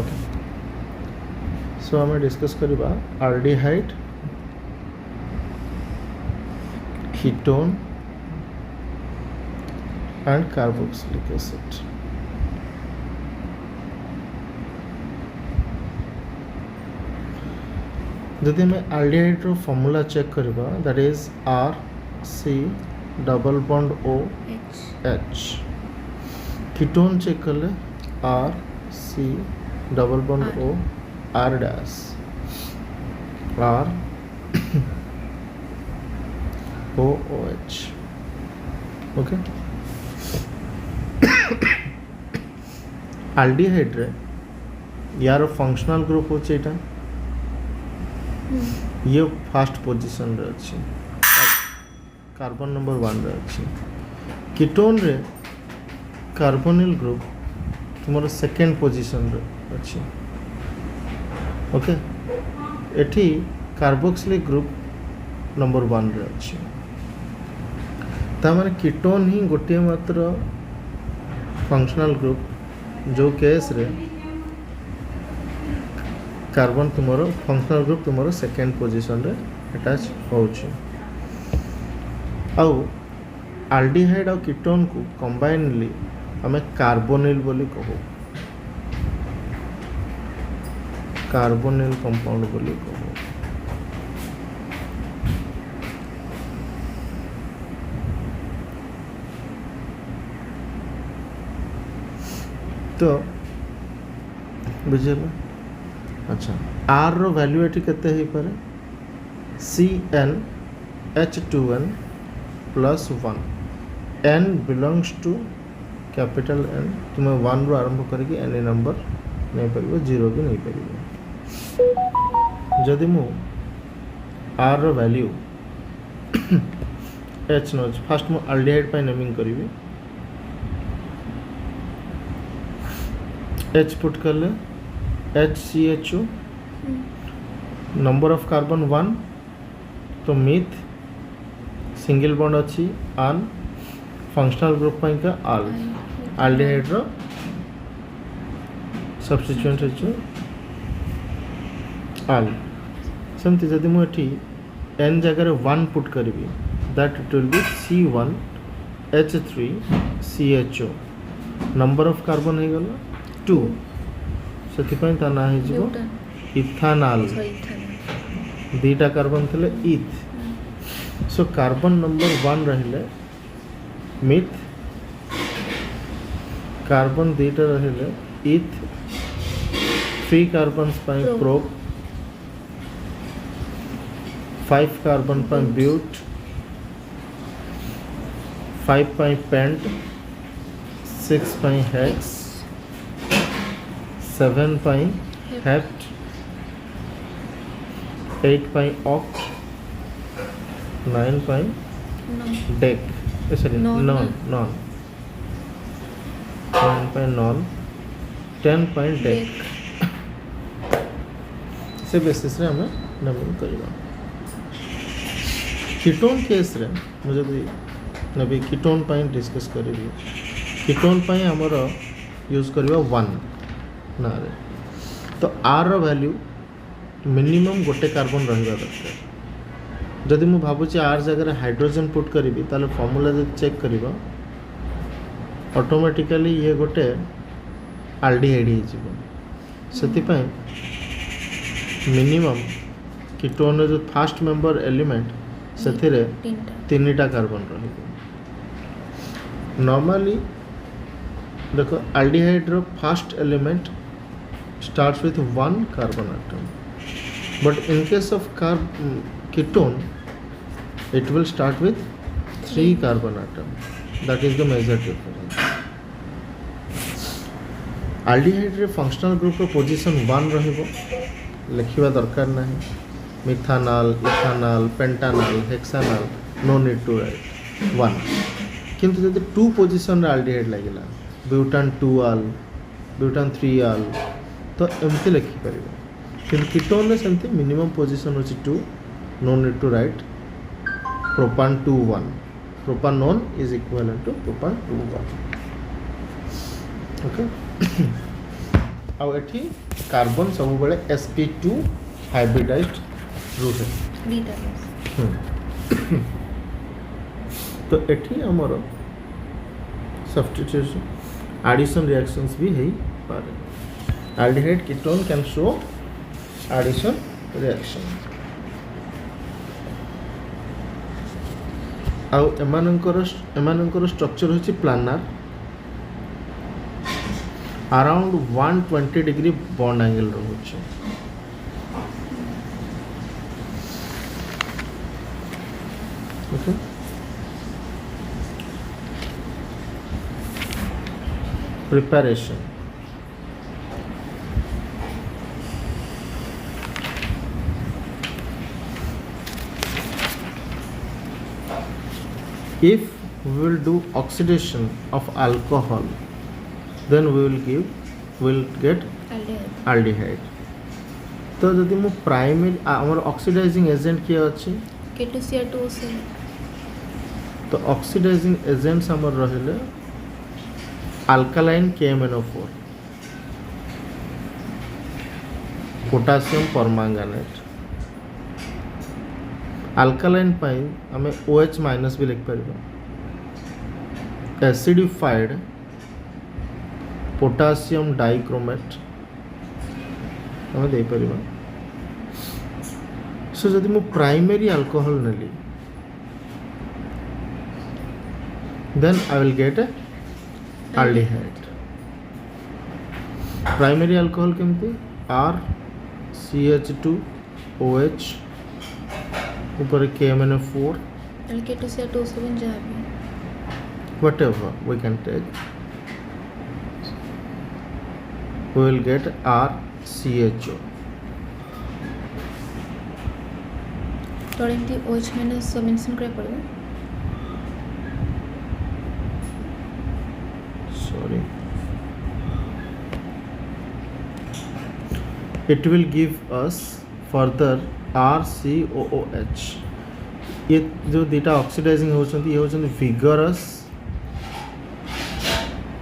Okay so आम discuss करवा aldehyde ketone and carboxylic acid जदि मैं आल्डिहाइड रो फॉर्मूला चेक करवा that is R C double bond O H ketone check कले R C double bond O R dash R O O H okay aldehyde रे यार functional group होचे एटा ये first position रे अछि कार्बन नंबर 1 रे अछि कीटोन रे कार्बोनिल ग्रुप तुम्हारा सेकेंड पोजीशन रे अछि ओके एठी कार्बोक्सिलिक ग्रुप नंबर 1 रे अछि ता माने कीटोन ही गोटे मात्र फंक्शनल ग्रुप जो केस रे कार्बन तुम्हारो फंक्शनल ग्रुप तुम्हारो सेकेंड पोजीशन रे अटैच होउछि आउ आल्डिहाइड और कीटोन को कंबाइनली हमें कार्बोनिल बोली कहू कार्बोनिल कंपाउंड बोली कहू तो बुझेगा अच्छा आर रो वैल्यू एटी केते ही पारे CnH2n plus 1 n belongs to capital N तुम्हें 1 रो आरंभ करके एनी नंबर नहीं परिबो 0 भी नहीं परिबो जदि मु आर रो वैल्यू H नो फर्स्ट मु आल्डिहाइड पाई नेमिंग करिवि H पुट करले HCHO नंबर ऑफ कार्बन 1 तो मिथ सिंगल बॉन्ड अच्छी आन फंक्शनल ग्रुप पाई का आल आल्डिहाइड रो सब्स्टिट्यूएंट है आल सेमती जदि मु एठी n जगह रे 1 पुट करबी that it will be C1H3CHO number of carbon है गला 2 ସେଥିପାଇଁ ତା ନାଁ ହେଇଯିବ इथानॉल दीटा कार्बन थे इथ सो कार्बन नंबर 1 रहिले मिथ कार्बन दीटा रहिले इथ 3 कार्बन्स पाई प्रोप 5 कार्बन पाई ब्यूट 5 पाई पेंट 6 पाई हेक्स 7 पाई हेप्ट 8 पाई ऑक्ट 9 पाई डेक सॉरी नॉन 9 पाई नॉन 10 पाई डेक से बेसिस रे हमें नंबर करबा कीटोन केस रे मुझे नबी कीटोन पाई डिस्कस करिबी कीटोन पाई हमर यूज करबा 1 ना रे तो आर रो वैल्यू मिनिमम गोटे कार्बन रहिबा दरकार जदि मु भाबुची आर जगह हाइड्रोजन पुट करिबी ताले फार्मूला जे चेक करिबा ऑटोमेटिकली ये गोटे आल्डिहाइड ही जीवो सेति पय मिनिमम कीटोन जो फर्स्ट मेंबर एलिमेंट सेथिरे तीनटा कार्बन रहिबो नॉर्मली देखो आल्डिहाइड रो first element starts with 1 carbon atom but in case of ketone it will start with 3 carbon atom that is the major difference aldehyde रे functional group रो position 1 रहिबो लिखिबा दरकार नाही methanol ethanol pentanol hexanol no need to write 1 किंतु जदि 2 position रे aldehyde लागिला ब्यूटान 2 आल ब्यूटान 3 आल तो एमती लिखि परिबो किंतु कीटोन रे सेमती मिनिमम पोजीशन होची 2 no need to write propan 2 1 propanone is equivalent to propan 2 1 okay आउ एठी कार्बन सब बेले sp2 हाइब्रिडाइज्ड रुहे दीटा तो एठी हमर सब्स्टिट्यूशन एडिशन रिएक्शंस भी है पारे aldehyde ketone can show addition reaction आउ एमानंकर स्ट्रक्चर होची planar around 120 degree bond angle रहुची okay preparation if we will do oxidation of alcohol then we will get aldehyde तो जदि मु प्राइमरी हमर ऑक्सीडाइजिंग एजेंट के अछि K2Cr2O7 तो ऑक्सीडाइजिंग एजेंट्स हमर रहले alkaline KMnO4 potassium permanganate alkaline पाई हमें OH माइनस भी लिख पारिबा एसिडिफाइड पोटेशियम डाइक्रोमेट हमें दे पारिबा सो जदि मु प्राइमरी अल्कोहल नेली then I will get a aldehyde primary alcohol केमती R CH2 OH ऊपर KMnO4 K2Cr2O7 जहाँ भी whatever we can take we will get RCHO तो एमती OH माइनस मेंशन करे पड़ेगा sorry it will give us further RCOOH ये जो दीटा ऑक्सीडाइजिंग होचंती ये होचंती विगरस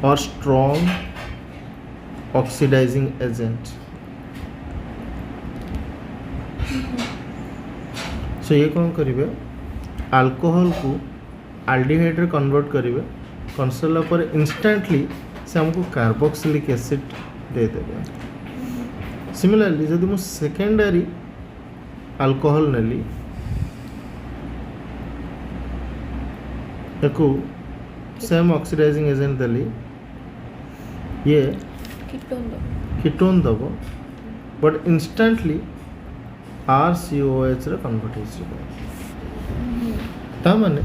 और स्ट्रॉन्ग ऑक्सीडाइजिंग एजेंट सो ये कौन करिवे अल्कोहल को एल्डिहाइड रे कन्वर्ट करिवे कन्सला पर इंस्टेंटली से हमको कार्बोक्सिलिक एसिड दे देबे सिमिलरली जदि मु सेकेंडरी अल्कोहल नेली एको सेम ऑक्सीडाइजिंग एजेंट देली ये कीटोन दबो बट इंस्टेंटली RCOH रे कन्वर्ट हो जिवो ता माने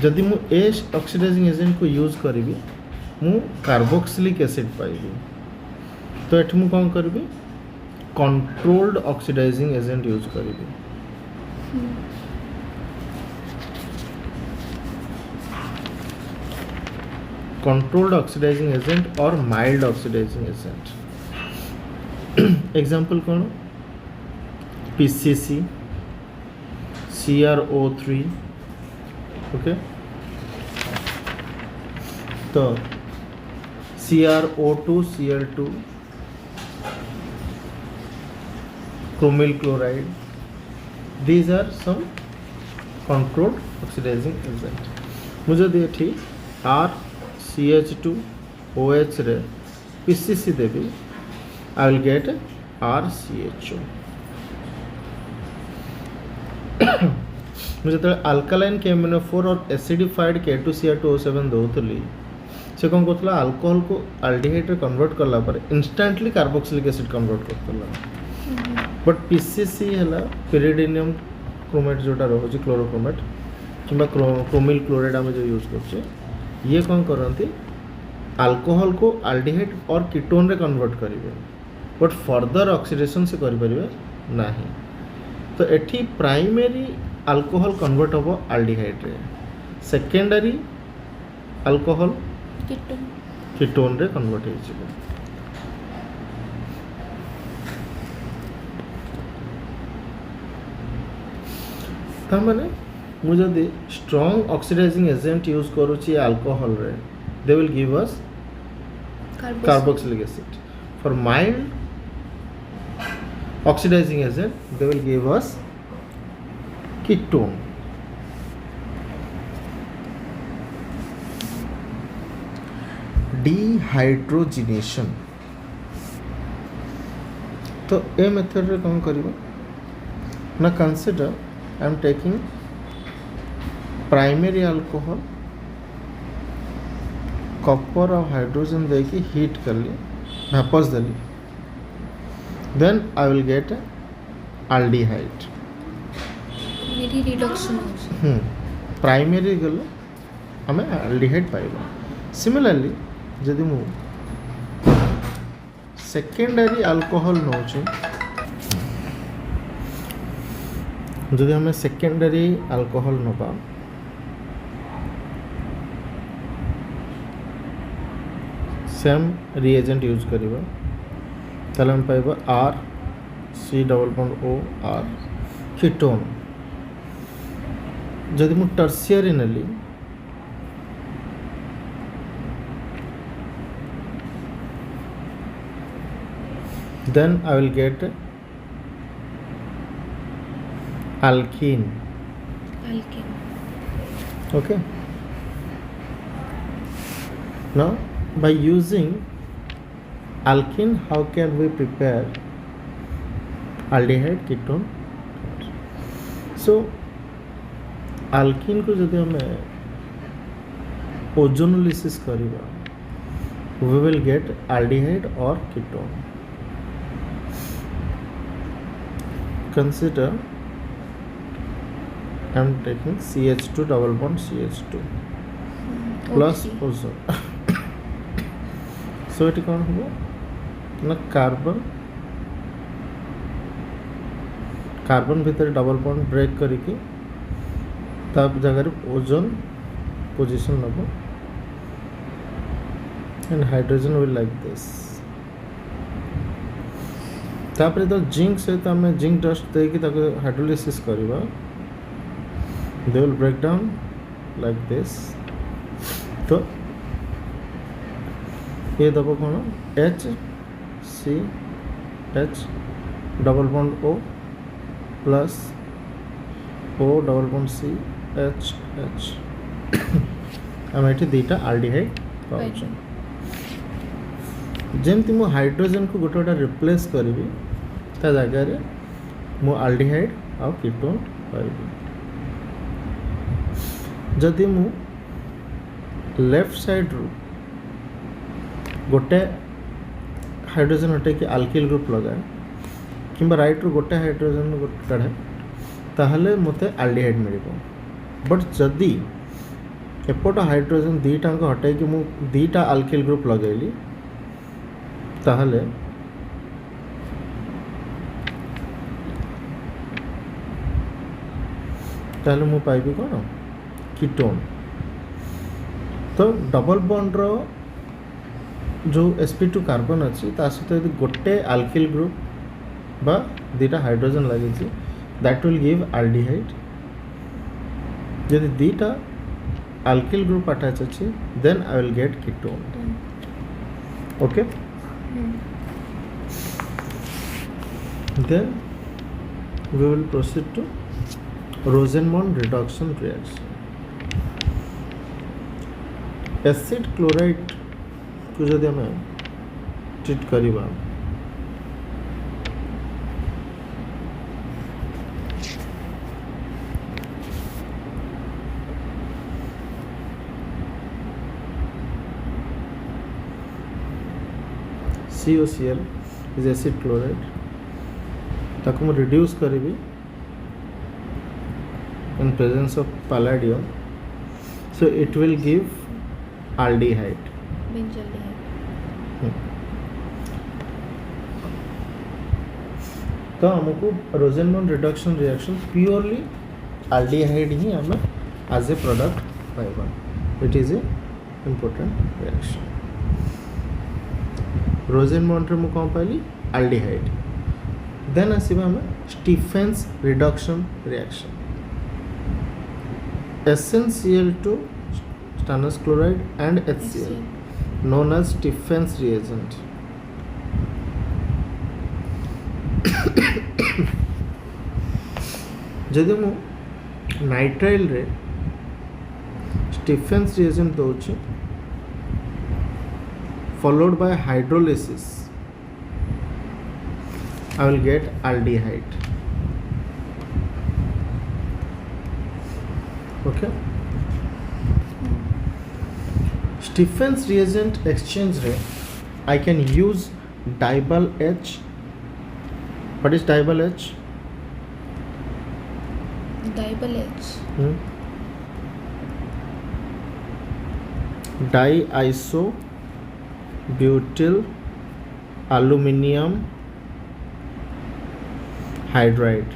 जदि मु ए ऑक्सीडाइजिंग एजेंट को यूज करिवि मु कार्बोक्सिलिक एसिड पाइबि तो एठ मु कोन करबि कंट्रोल्ड ऑक्सीडाइजिंग एजेंट यूज करिवि controlled oxidizing agent or mild oxidizing agent example कौन PCC CrO3 ओके तो CrO2 Cl2 chromyl chloride these are some controlled oxidizing agent मुझे दिए थी R CH2 OH रे PCC Devi I will get RCHO मुझे तो alkaline KMnO4 और acidified K2Cr2O7 दउतली से कौन करतला अल्कोहल को एल्डिहाइड रे कन्वर्ट करला पर instantly carboxylic acid convert Kartala but PCC हला पेरिडिनियम क्रोमेट जोटा रहउची क्लोरोक्रोमेट किंबा क्रोमिल क्लोराइड हम जो यूज करछे ये कौन करती अल्कोहल को एल्डिहाइड और कीटोन रे कन्वर्ट करेंगे बट फर्दर ऑक्सीडेशन से करें नहीं तो एठी प्राइमरी अल्कोहल कन्वर्ट हम एल्डिहाइड रे सेकेंडरी अल्कोहल कीटोन रे कन्वर्ट हो जिवो ता माने मु जदि स्ट्रॉन्ग ऑक्सीडाइजिंग एजेंट यूज करूची अल्कोहल रे they will give us carboxylic acid For mild oxidizing agent, they will give us ketone. Dehydrogenation. तो ए मेथड रे कौन करिबो ना consider I am taking primary alcohol copper और हाइड्रोजन देके heat कर ली वेपर्स देली then I will get aldehyde मेरी रिडक्शन होଉଛି प्राइमरी गले हमें aldehyde पाइबा सिमिलरली जदि मु सेकेंडरी अल्कोहल नौचे जदि हमें सेकेंडरी अल्कोहल नबा सेम रिएजेंट यूज करिबा ताले हम पाइबा R C double bond O R ketone जदि मु टर्शियरी नेली then I will get alkene. alkene. Okay. Now by using alkene, how can we prepare aldehyde ketone? So alkene को जब हमें ओजोनोलिसिस करिबा we will get aldehyde or ketone. Consider I am taking CH2 double bond CH2 plus ozone. So it कौन हो ना carbon भीतर double bond break करके तब जगह ओजोन पोजीशन नब and hydrogen will like this तापर तो जिंक सहित आम जिंक डस्ट देकी हाइड्रोलिसिस करवा they will break down like this तो ये दब कौन H C H double bond O plus O double bond C H H आम ये दुईटा aldehyde पाउछ जमती मु हाइड्रोजन को गोटे गोटे रिप्लेस करी ता जगह रे मु aldehyde और कीटोन पाइबी जदि मु लेफ्ट साइड रू गोटे हाइड्रोजन हटे कि अल्किल ग्रुप लगाए किंबा राइट रू गोटे हाइड्रोजन गोटे काढ़े ताहले मते aldehyde मिलिबो बट जदि एपट हाइड्रोजन दीटा को हटे कि मु दीटा अल्किल ग्रुप लगैली ताहले ताहले मु पाइबी कौन कीटोन तो डबल बॉन्ड रो जो sp2 कार्बन अच्छी ता सहित यदि गोटे अल्किल ग्रुप बा दीटा हाइड्रोजन लगी दैट विल गिव aldehyde यदि दीटा अल्किल ग्रुप अटैच अच्छी then I will get ketone okay then we will proceed to Rosenmond reduction reaction. Acid chloride को जब हमें ट्रीट करिबा COCl is acid chloride ताको मैं रिड्यूस करी in presence of palladium so it will give aldehyde benzaldehyde तो हमको Rosenmund reduction reaction purely aldehyde ही हमें एज ए प्रोडक्ट पाइबा it is a important reaction Rosenmund रे मु कौन पाइली aldehyde देन आसीबा हमें Stephens reduction reaction SnCl2 stannous chloride and HCl known as Stephen's reagent जदि मु नाइट्राइल रे स्टीफेंस रिएजेंट दउछि followed by hydrolysis, I will get aldehyde. Okay. Stephens reagent exchange रे I can use dibyl H. What is dibyl H? Dibyl H. Diiso butyl aluminium hydride.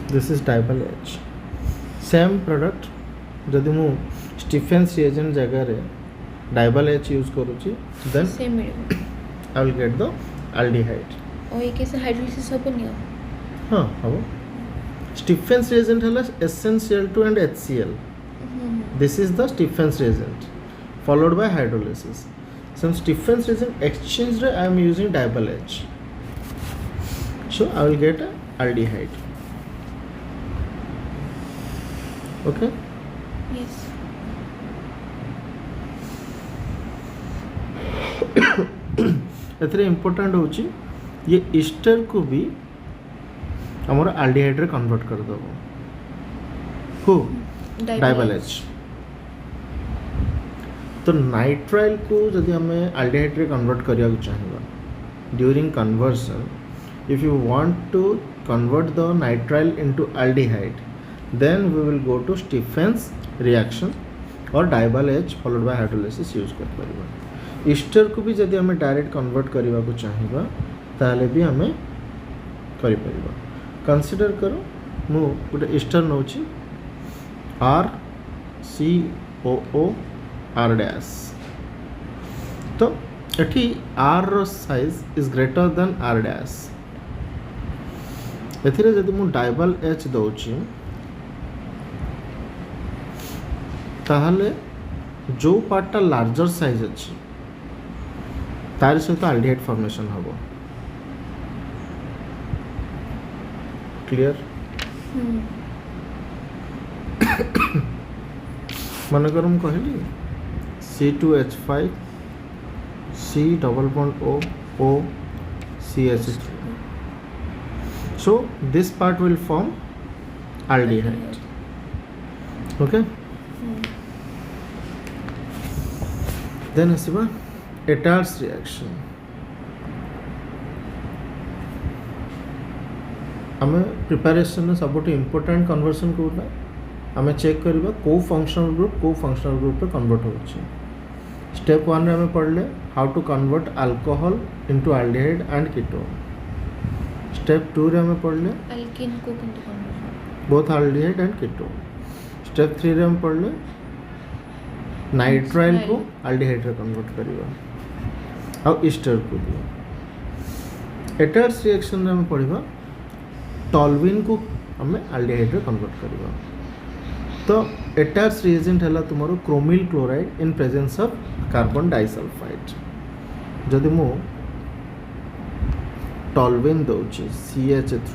This is dibyl H. Same product जदि मु Stephen's reagent जगह रे dibyl H use करूची then same मिलिबो I will get the aldehyde. ओ एके से hydrolysis होबनी हो हाँ हबो स्टीफेंस रिएजेंट हला SnCl2 and HCl. This is the Stephens reagent followed by hydrolysis. Since Stephens reagent exchange I am using dibyl H, so I will get a aldehyde. Okay. Yes एथरे important होची ये Easter को भी हमर aldehyde रे convert कर दबो हु dibyl H. तो नाइट्राइल को जदि हमें aldehyde रे कन्वर्ट करिया चाहिबा during conversion if you want to convert the nitrile into aldehyde then we will go to Stephens reaction और dibyl H followed by hydrolysis use कर परिबा ईस्टर को भी जदि हमें डायरेक्ट कन्वर्ट करिवा को चाहिबा ताले भी हमें करि परिबा कंसीडर करो मु गोटे ईस्टर नउची RCOO R डैश तो एठी R रो size is greater than R dash एथिरे जदि मु dibyl H दउची ताहले जो पार्टटा लार्जर साइज अछि तार सहित aldehyde फॉर्मेशन हबो क्लियर मन कर हम कहली C2H5 C double bond O O CH3 so this part will form aldehyde okay then asiba Ettar's reaction आमे प्रिपरेशन सब इम्पोर्टेंट कन्वर्सन कोना आमे चेक करबा को फंक्शनल ग्रुप पे कन्वर्ट होछि स्टेप 1 रे हमें पढ़ले how to convert alcohol into aldehyde and ketone step 2 रे हमें पढ़ले अल्कीन को किंतु convert both aldehyde and ketone step 3 रे हम पढ़ले नाइट्राइल को aldehyde रे कन्वर्ट करबा और ईस्टर को भी एटर्स रिएक्शन रे हम पढ़िबा टॉल्विन को हमें aldehyde रे कन्वर्ट करबा तो एटर्स रिएजेंट है तुम chromyl chloride in presence of carbon disulphide जदि मु टॉल्विन दउची CH3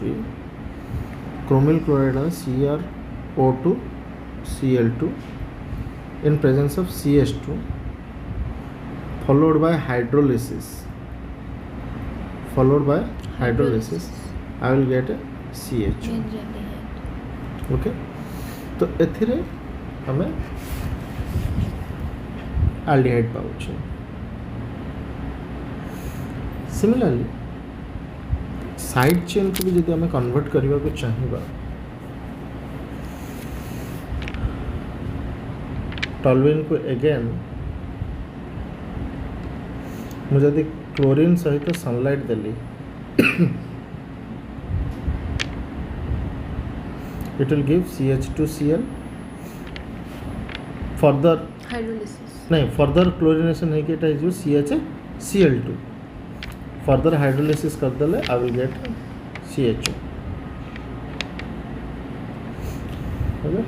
chromyl chloride CrO2 Cl2 in presence of CH2 followed by hydrolysis I will get a CH2 okay तो एथिरे हमें aldehyde पाउछे सिमिलरली साइड चेन को भी यदि हमें कन्वर्ट करबा को चाहिबा टॉल्विन को अगेन मुझे यदि क्लोरीन सहित सनलाइट देली it will give CH2Cl further hydrolysis नहीं फर्दर क्लोरिनेशन है कि एटा इज CHCl2 फर्दर हाइड्रोलिसिस कर देले I will get CHO okay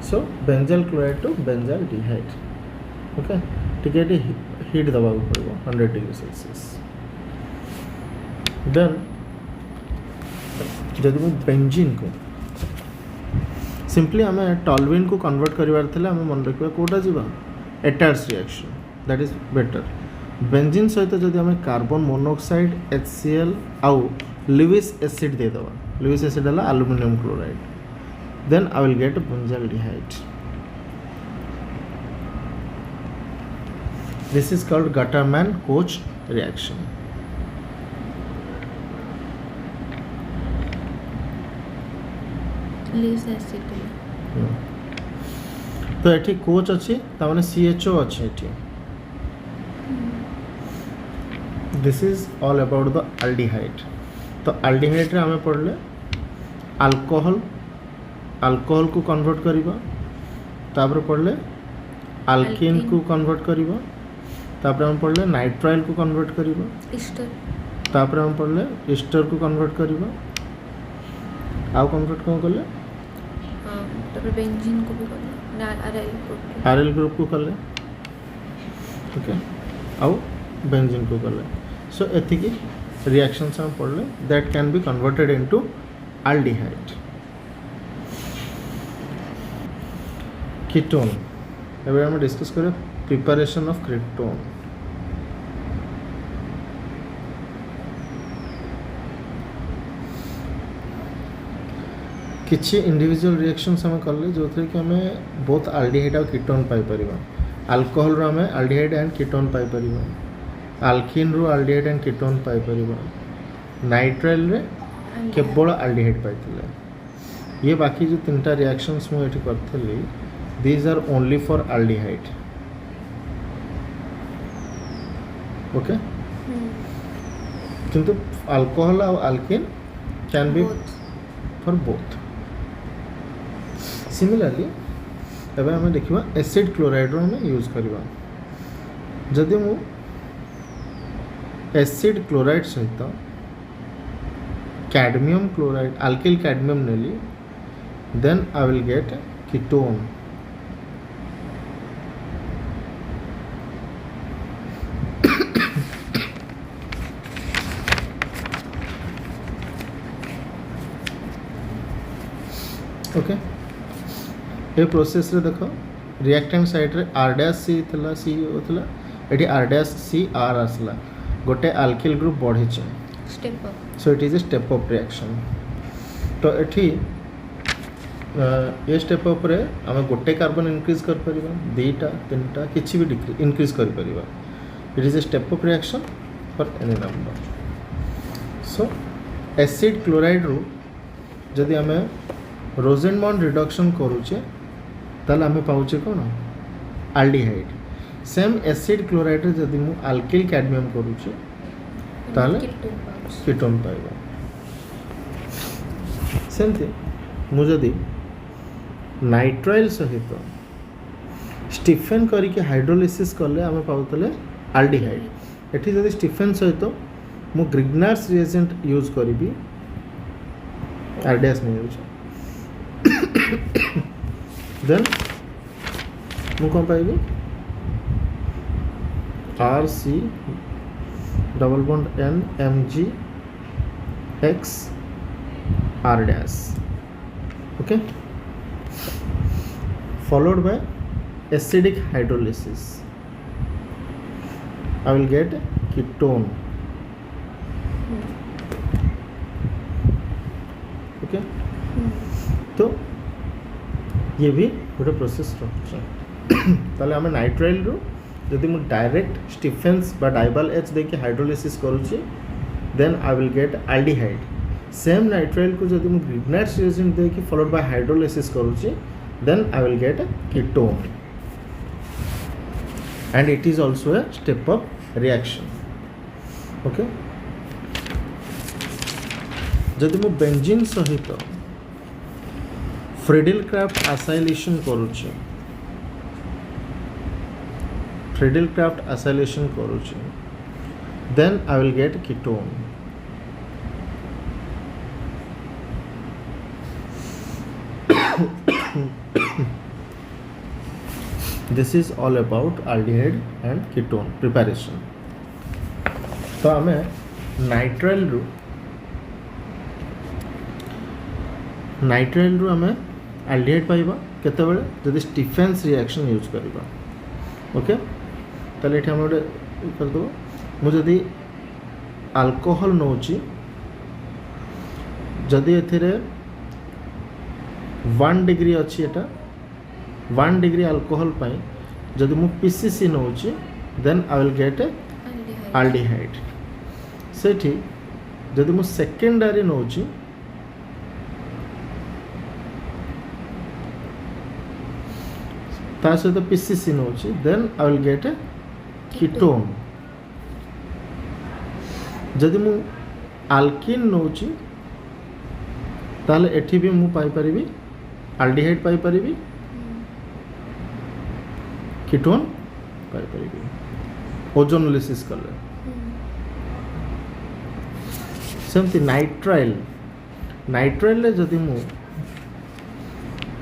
so benzal chloride to benzaldehyde okay टिके हिट दबा को पड़ो 100 डिग्री सेल्सियस देन जदि मु बेंजीन को सिंपली आम टॉल्यूइन को कन्वर्ट करिवार थिला आम मन रखिबा कोटा जीवा Etard's reaction that is better benzene सहित जदि आम कार्बन मोनोऑक्साइड HCl आउ लुईस एसिड दे दवा लुईस एसिड हला aluminium chloride then I will get benzaldehyde this is called Gattermann Koch reaction Lewis acid तो एठी कोच अच्छी तामाने CHO अच्छी एठी this is all about the aldehyde तो अल्डिहाइड रे हमें पढ़ले अल्कोहल अल्कोहल को कन्वर्ट करिबा तापर पढ़ले अल्कीन को कन्वर्ट करिबा तापर हम पढ़ले नाइट्राइल को कन्वर्ट करिबा ईस्टर तापर हम पढ़ले ईस्टर को कन्वर्ट करिबा आउ कन्वर्ट कोन करले तापर बेंजीन को भी करले ना आरएल ग्रुप को करले ओके आउ बेंजीन को करले सो एथिकी रिएक्शंस हम पढ़ले that can be converted into aldehyde ketone एबे हम डिस्कस करे प्रिपरेशन ऑफ कीटोन किछि इंडिविजुअल रिएक्शंस हम करले जो थे कि हमें बोथ अल्डिहाइड और कीटोन पाई परिबा अल्कोहल रो हमें अल्डिहाइड एंड कीटोन पाई परिबा अल्कीन रो अल्डिहाइड एंड कीटोन पाई परिबा नाइट्राइल रे केवल अल्डिहाइड पाइथिले ये बाकी जो तीनटा रिएक्शंस मु एठी करथली these are only for aldehyde okay किंतु अल्कोहल और alkene can be for both similarly एबे हमें देखिबा एसिड क्लोराइड रो हमें यूज करबा जदि मु एसिड क्लोराइड सहित कैडमियम क्लोराइड अल्किल कैडमियम नेली then I will get ketone okay ये प्रोसेस रे देखो रिएक्टेंट साइड रे R' C थला C होतला एठी R' R आसला गोटे अल्किल ग्रुप बढ़ी छ step up so it is a step up reaction तो एठी ये स्टेप अप रे हम गोटे कार्बन इंक्रीज कर परिबा दुईटा तीनटा किछि भी डिक्रीज इंक्रीज कर परिबा it is a step up reaction for any number so acid chloride रो जदि हमें रोजेनबॉन्ड रिडक्शन करूचे ताले हमें पाउचे कोन अल्डिहाइड सेम एसिड क्लोराइड रे जदि मु अल्किल कैडमियम करूचे ताले कीटोन पाइबा सेमते मु जदि नाइट्राइल सहित स्टिफेन करके हाइड्रोलिसिस कले हमें पाउतले अल्डिहाइड एठी जदि स्टिफेन सहित मु ग्रिग्नार्स रिएजेंट यूज करिबी R' नहीं यूज देन मु कौन पाइबी RC double bond N Mg X R' okay followed by acidic hydrolysis I will get ketone okay तो ये भी गोटे प्रोसेस ताले हमें नाइट्राइल रो जदि मु डायरेक्ट स्टिफेंस बा डाइबाल H देके हाइड्रोलिसिस करूची then I will get aldehyde same nitrile को जदि मु ग्रिग्नार्स रिएजेंट देके फॉलोड बाय हाइड्रोलिसिस करूची then I will get ketone and it is also a step up reaction okay जदि मु बेंजीन सहित फ्रिडल-क्राफ्ट एसाइलेशन करूची फ्रिडल-क्राफ्ट एसाइलेशन करूची then I will get ketone this is all about aldehyde and ketone preparation तो हमें nitrile रु आम aldehyde पाइबा केतेबेले जदि स्टीफेन्स रिएक्शन यूज करबा ओके ताले एठी हम गोटे कर दो मु जदि अल्कोहल नौची जदि एथिरे 1 डिग्री अच्छी एटा 1 डिग्री अल्कोहल पाई जदि मु पीसीसी नौची then I will get a aldehyde सेठी जदि मु सेकेंडरी नौची ता सहित पीसीसी नौची then I will get a ketone जदि मु आल्किन नौची ताले एठी भी मु पाई परिबी एल्डिहाइड पाई परिबी कीटोन पाई परिबी ओजोनोलिसिस कले सेमती नाइट्राइल ले जदि मु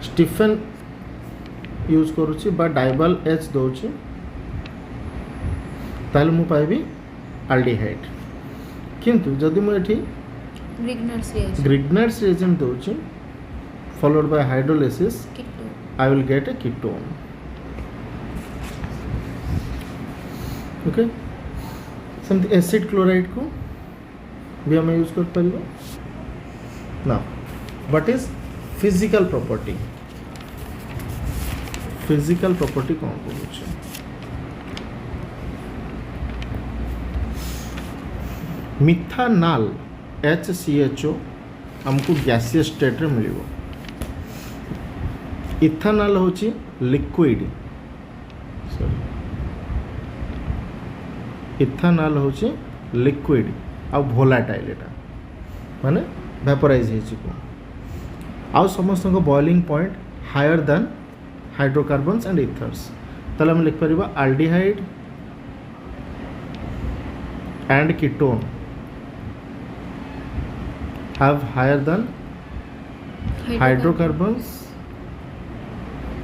स्टीफेन यूज करूची बा डाइबल एच दोची ताले मु पाइबी एल्डिहाइड किंतु जदि मु एठी ग्रिग्नर्स रिएजेंट दोची followed by hydrolysis I will get a ketone okay समथि एसिड क्लोराइड को भी हम यूज कर परिबो ना व्हाट इज फिजिकल प्रॉपर्टी कौन कहूँ मिथानाल HCHO हमको गैसियस स्टेट रे मिलिबो इथानल होची लिक्विड इथानल होची लिक्विड आ वोलाटाइल एटा माने वेपोराइज हेची को आ समस्त को boiling point higher than hydrocarbons and ethers तले हम लिख परिबा aldehyde and ketone have higher than hydrocarbons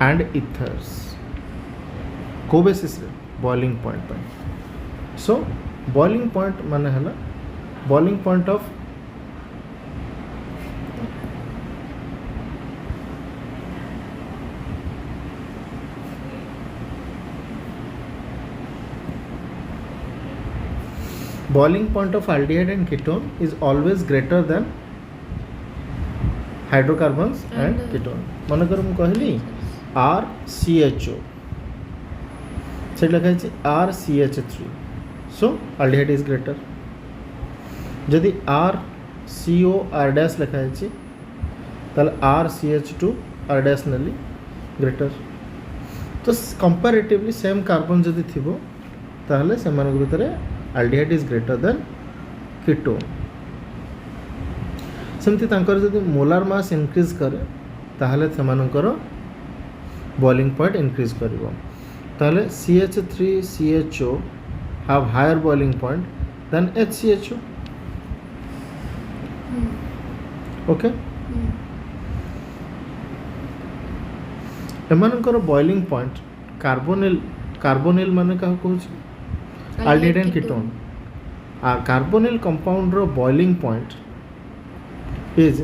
and ethers को बेसिस रे बॉइलिंग पॉइंट पर सो बॉइलिंग पॉइंट माने हला boiling point of boiling point of aldehyde and ketone is always greater than hydrocarbons and ketone मन कर मु कहली RCHO से लिखा है RCH3 so aldehyde is greater जदि RCO R dash लिखा है ताले RCH2 R dash नेली greater तो comparatively same carbon जदि थिबो ताले सेमान भितर aldehyde is greater than ketone सेमती तांकर जदि मोलार मास इंक्रीज करे ताहले सेमानकर बॉइलिंग पॉइंट इंक्रीज करिवो ताहले CH3CHO have higher boiling point than HCHO okay एमानकर बॉइलिंग पॉइंट कार्बोनिल माने का कहूची aldehyde and ketone carbonyl compound ro boiling point is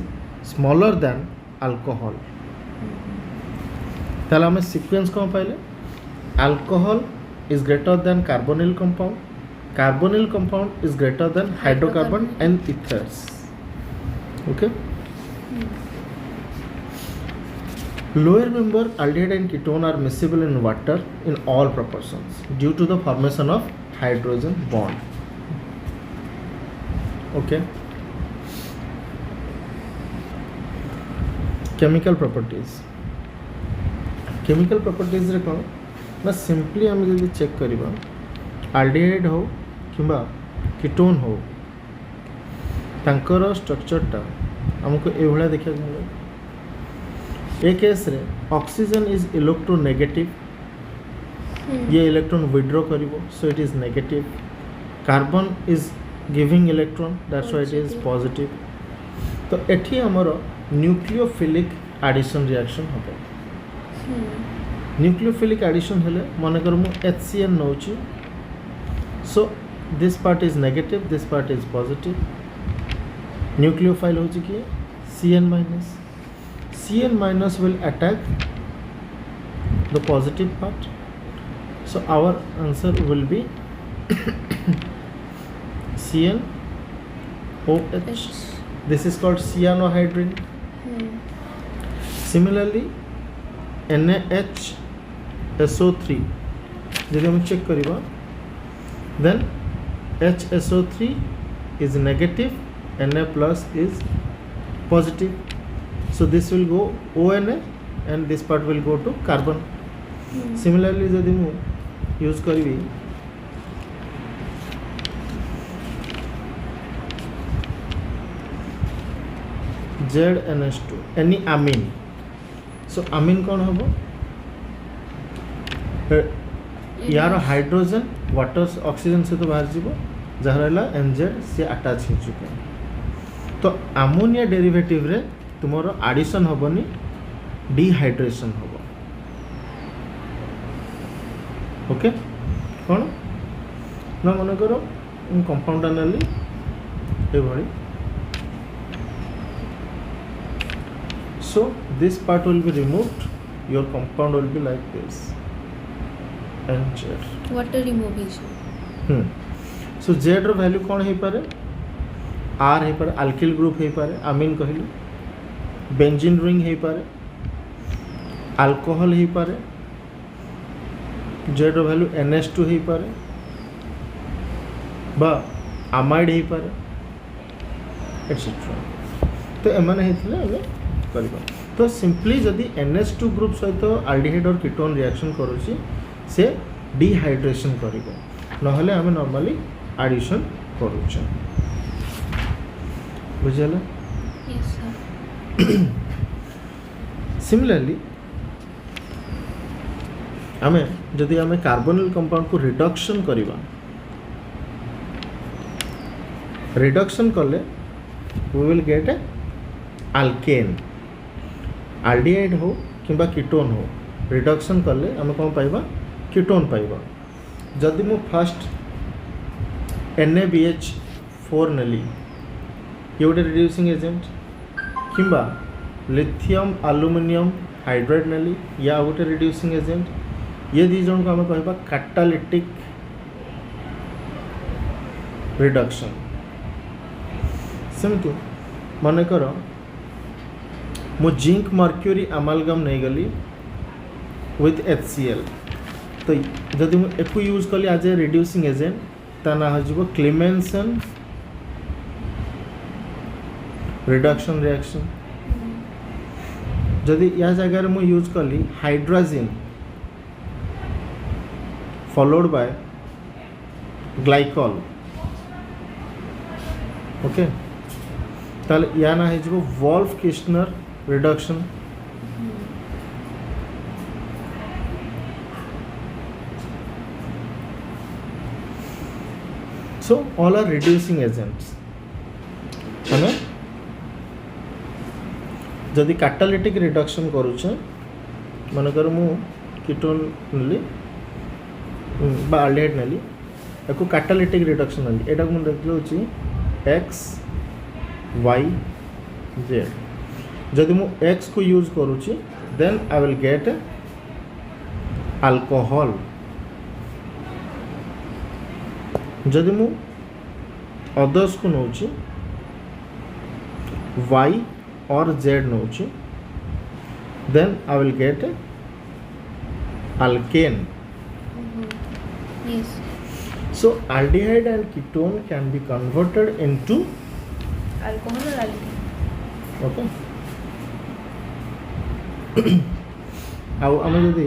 smaller than alcohol ताला हमें सीक्वेंस कौन पाइले alcohol is greater than carbonyl compound is greater than hydrocarbon and ethers okay lower member aldehyde and ketone are miscible in water in all proportions due to the formation of hydrogen bond okay chemical properties रे कौन ना simply हम जब check करिबा aldehyde हो किंबा ketone हो तांकर स्ट्रक्चरटा हमको एभला देखा मिले ए केस रे ऑक्सीजन इज इलेक्ट्रोनेगेटिव ये इलेक्ट्रॉन विड्रॉ करिवो so it is negative carbon is giving electron that's why it is positive तो एठी हमर न्यूक्लियोफिलिक एडिशन रिएक्शन होबो न्यूक्लियोफिलिक एडिशन हेले माने कर मु HCN नौची so this part is negative, this part is positive. Nucleophile हो चुकी है Cn minus. Cn minus will attack the positive part. So our answer will be Cn OH. This is called cyanohydrin. Similarly, NaHSO3 যদি আমি check করিবা then HSO3 is negative, Na plus is positive, so this will go ONA and this part will go to carbon. Similarly যদি ମୁଁ use करिବି ZNS2 any amine, so amine कौन होबो यार hydrogen water oxygen से तो बाहर जीवो जहाँ रहला NZ से अटैच हो चुके तो अमोनिया डेरिवेटिव रे तुमरो एडिशन होबनी डिहाइड्रेशन होबो ओके कौन ना मन करो कंपाउंड आनली ए भली so this part will be removed, your compound will be like this and Z. water removal. So Z ର value कौन है पारे R है पारे alkyl group है पारे amine कहली benzene ring है पारे alcohol है पारे Z ର value NH2 है पारे बा amide है पारे etc. तो एमान हेतले हमें करिबा तो सिंपली जदि NH2 ग्रुप सहित अल्डिहाइड और कीटोन रिएक्शन करूची से डिहाइड्रेशन करिबो नहले हमें नॉर्मली एडिशन करूचे बुझला Yes, sir. सिमिलरली हमें जदि हमें कार्बोनिल कंपाउंड को रिडक्शन करिबा रिडक्शन करले we will get a alkane aldehyde हो किंबा कीटोन हो रिडक्शन करले आम कौन पाइबा कीटोन पाइबा जदि मु फर्स्ट NaBH4 नेली ये गोटे रिड्यूसिंग एजेंट किंबा लिथियम एल्युमिनियम हाइड्राइड नेली या गोटे रिड्यूसिंग एजेंट ये दी जन को आम कहबा कैटालिटिक रिडक्शन सेमती मन कर मु जिंक मर्क्यूरी अमालगम नहीं गली विथ HCl तो जदि मु एको यूज कली एज ए रिड्यूसिंग एजेंट ता ना हो क्लेमेंसन रिडक्शन रिएक्शन जदि या जगह मु यूज कली hydrogen followed by glycol okay ताले या ना हो wolf किस्टनर reduction so all are reducing agents है जदि कैटालिटिक रिडक्शन करूचे मनकर मु कीटोन नेली बा अल्डिहाइड नेली एको कैटालिटिक रिडक्शन नेली एटा को देखलो छी x y z जदि मु x को यूज करूची then I will get alcohol जदि मु अदर्स को नौची y और z नौची then I will get alkane. Yes. So aldehyde and ketone can be converted into Alcohol or alkene. okay. ଆଉ ଆମେ ଯଦି